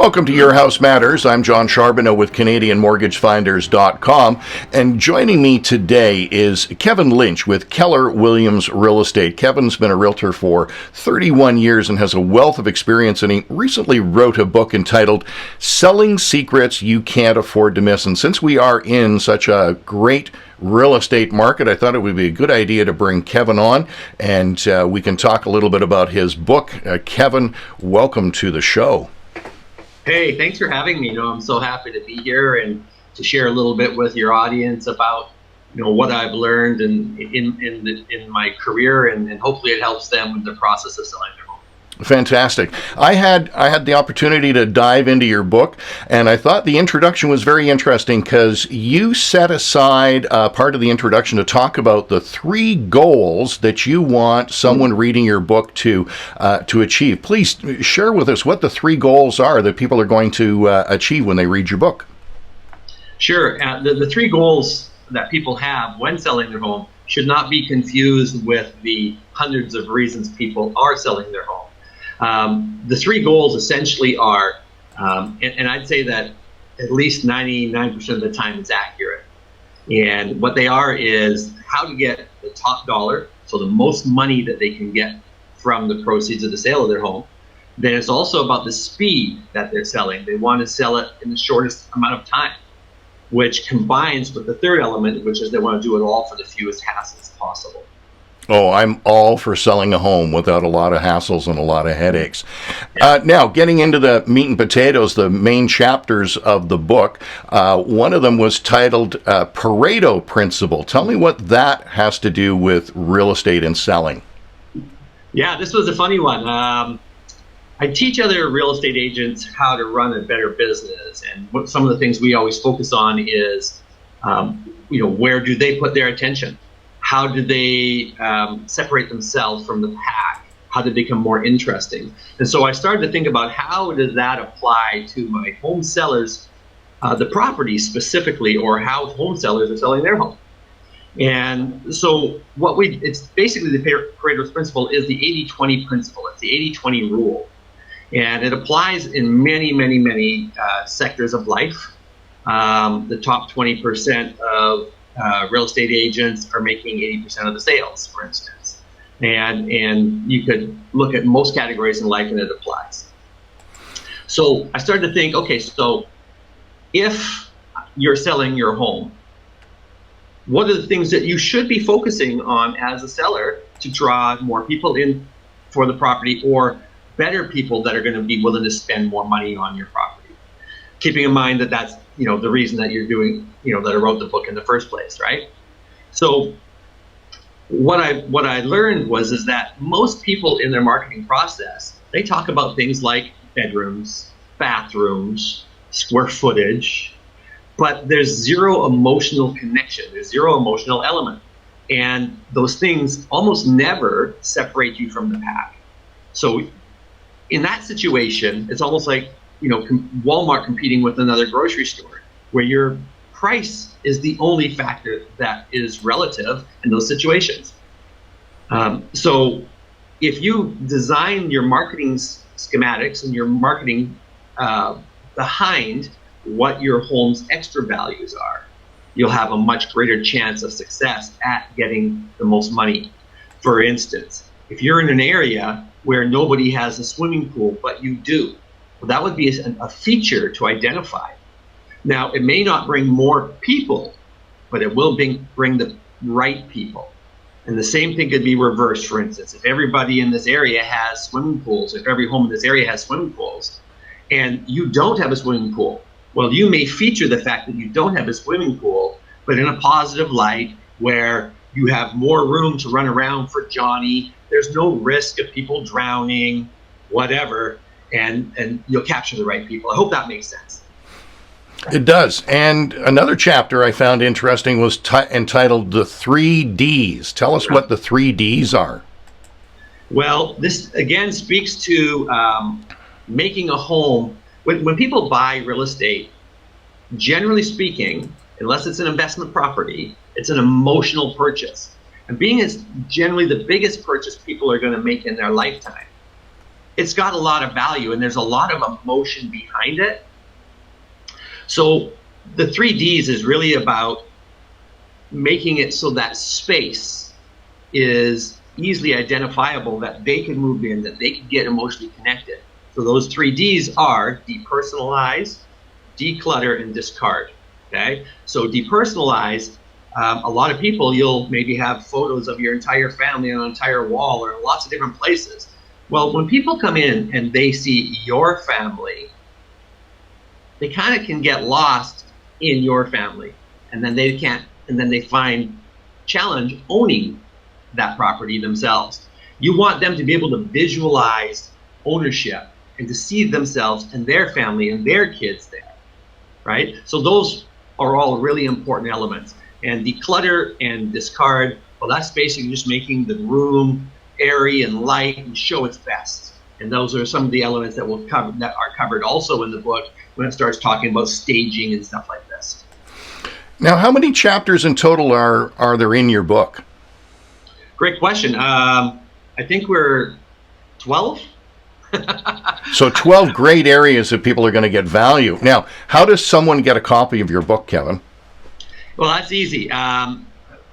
Welcome to Your House Matters. I'm John Charbonneau with CanadianMortgageFinders.com, and joining me today is Kevin Lynch with Keller Williams Real Estate. Kevin's been a realtor for 31 years and has a wealth of experience, and he recently wrote a book entitled Selling Secrets You Can't Afford to Miss. And since we are in such a great real estate market, I thought it would be a good idea to bring Kevin on, and we can talk a little bit about his book. Kevin, welcome to the show. Hey, thanks for having me. I'm so happy to be here and to share a little bit with your audience about, what I've learned in my career, and hopefully it helps them with the process of selling their home. Fantastic. I had the opportunity to dive into your book, and I thought the introduction was very interesting because you set aside part of the introduction to talk about the 3 goals that you want someone reading your book to achieve. Please share with us what the 3 goals are that people are going to achieve when they read your book. Sure. The 3 goals that people have when selling their home should not be confused with the hundreds of reasons people are selling their home. The 3 goals essentially are, and I'd say that at least 99% of the time it's accurate. And what they are is how to get the top dollar, so the most money that they can get from the proceeds of the sale of their home. Then it's also about the speed that they're selling. They want to sell it in the shortest amount of time, which combines with the 3rd element, which is they want to do it all for the fewest hassles possible. Oh, I'm all for selling a home without a lot of hassles and a lot of headaches. Now, getting into the meat and potatoes, the main chapters of the book, one of them was titled Pareto Principle. Tell me what that has to do with real estate and selling. Yeah, this was a funny one. I teach other real estate agents how to run a better business. And what some of the things we always focus on is, where do they put their attention? How do they separate themselves from the pack? How do they become more interesting? And so I started to think about how does that apply to my home sellers, the property specifically, or how home sellers are selling their home. And so it's basically the Pareto Principle is the 80-20 principle. It's the 80-20 rule. And it applies in many, many, many sectors of life. The top 20% of real estate agents are making 80% of the sales, for instance. And you could look at most categories in life and it applies. So I started to think, okay, so if you're selling your home, what are the things that you should be focusing on as a seller to draw more people in for the property, or better people that are going to be willing to spend more money on your property? Keeping in mind that that's the reason that you're doing, that I wrote the book in the first place, right? So what I learned is that most people in their marketing process, they talk about things like bedrooms, bathrooms, square footage, but there's zero emotional connection. There's zero emotional element. And those things almost never separate you from the pack. So in that situation, it's almost like Walmart competing with another grocery store, where your price is the only factor that is relative in those situations. So if you design your marketing schematics and your marketing behind what your home's extra values are, you'll have a much greater chance of success at getting the most money. For instance, if you're in an area where nobody has a swimming pool, but you do, well, that would be a feature to identify. Now, it may not bring more people, but it will bring the right people. And the same thing could be reversed. For instance, if everybody in this area has swimming pools, if every home in this area has swimming pools, and you don't have a swimming pool, well, you may feature the fact that you don't have a swimming pool, but in a positive light, where you have more room to run around for Johnny. There's no risk of people drowning, whatever. And you'll capture the right people. I hope that makes sense. It does. And another chapter I found interesting was entitled The 3 Ds. Tell us what the 3 Ds are. Well, this again speaks to making a home. When people buy real estate, generally speaking, unless it's an investment property, it's an emotional purchase. And being is generally the biggest purchase people are going to make in their lifetime. it's got a lot of value and there's a lot of emotion behind it. So the 3Ds is really about making it so that space is easily identifiable, that they can move in, that they can get emotionally connected. So those 3Ds are depersonalize, declutter, and discard. Okay, so depersonalize, a lot of people, you'll maybe have photos of your entire family on an entire wall or in lots of different places. Well, when people come in and they see your family, they kind of can get lost in your family, and then they find challenge owning that property themselves. You want them to be able to visualize ownership and to see themselves and their family and their kids there, right? So those are all really important elements. And declutter and discard, well, that's basically just making the room airy and light and show its best. And those are some of the elements that that are covered also in the book when it starts talking about staging and stuff like this. Now, how many chapters in total are there in your book? Great question. I think we're 12. So 12 great areas that people are going to get value. Now, how does someone get a copy of your book, Kevin? Well, that's easy. I'm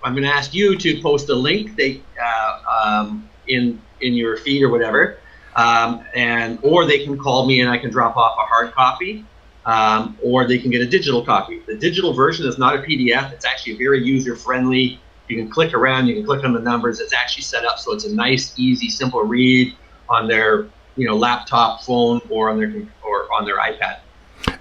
going to ask you to post a link in your feed or whatever, or they can call me and I can drop off a hard copy, or they can get a digital copy. The digital version is not a PDF. It's actually very user-friendly. You can click around. You can click on the numbers. It's actually set up so it's a nice, easy, simple read on their laptop, phone, or on their iPad.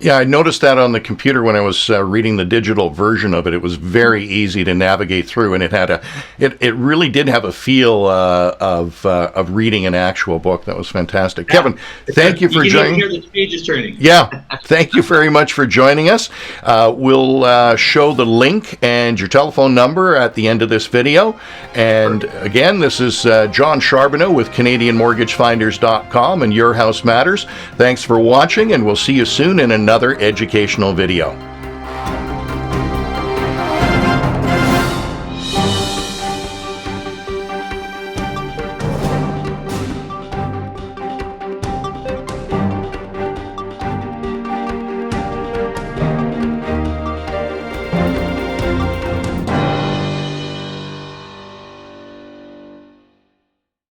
Yeah, I noticed that on the computer when I was reading the digital version of it. It was very easy to navigate through, and it really did have a feel of reading an actual book. That was fantastic. Yeah. Kevin, thank you for joining. You can hear the pages turning. Yeah, thank you very much for joining us. We'll show the link and your telephone number at the end of this video. And again, this is John Charbonneau with CanadianMortgageFinders.com and Your House Matters. Thanks for watching, and we'll see you soon in another educational video.